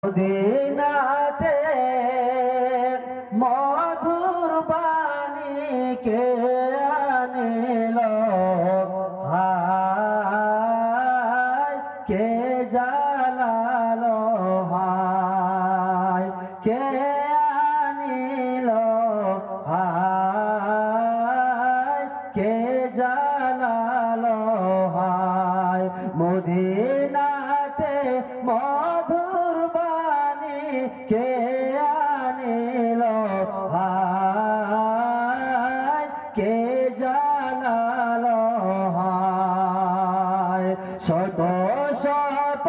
মদিনাতে মধুর বাণী কে আনিল হায় কে জালালো হায় কে আনিল হায় কে জালালো হায় মদিনাতে মধুর কে আনিল হায় কে জালালো হায় শত শত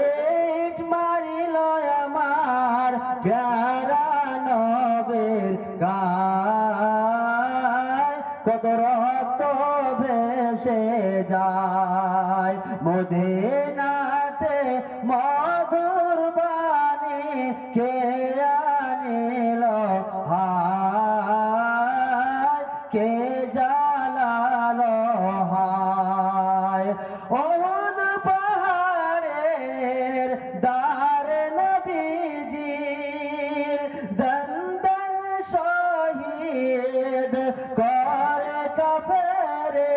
ইট মারিল আমার প্যারা নবীর গায় কত রক্ত ভেসে যায় মদিনাতে মধুর কে আনিল হায় কে জালালো হায় ওহুদ পাহাড়ের দারে নবীজির দন্দন শহীদ করে কাফেরে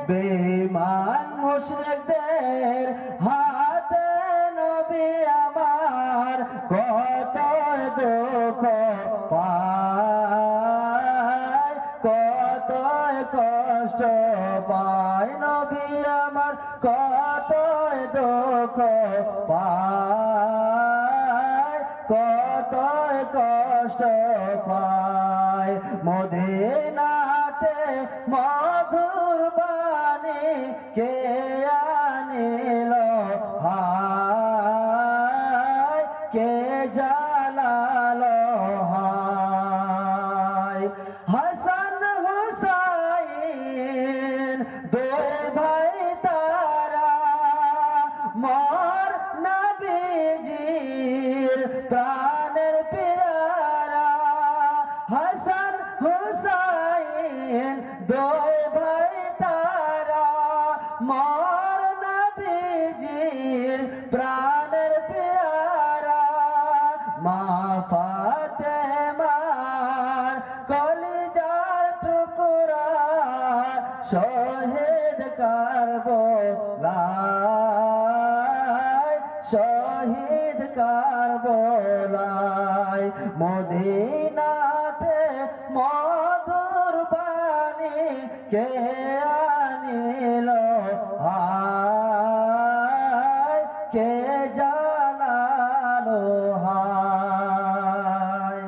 বেঈমান মুশরিকদের হাতে নবী আমার কত দুঃখ পায় কত কষ্ট পায় নবী আমার কত দুঃখ পায় কত কষ্ট পায় মদিনাতে মধুর বাণী কে আনিল হায় কে জালালো হায় হাসান হুসাইন দুই ভাই তারা মোর নবীজির প্রাণের পেয়ারা হাসান হুসাইন দুই ভাই তারা মোর নবীজির প্রাণের পেয়ারা মা ফাতেমার কলিজার টুকরা শহীদ কারবালায় শহীদ কারবালায় মদিনা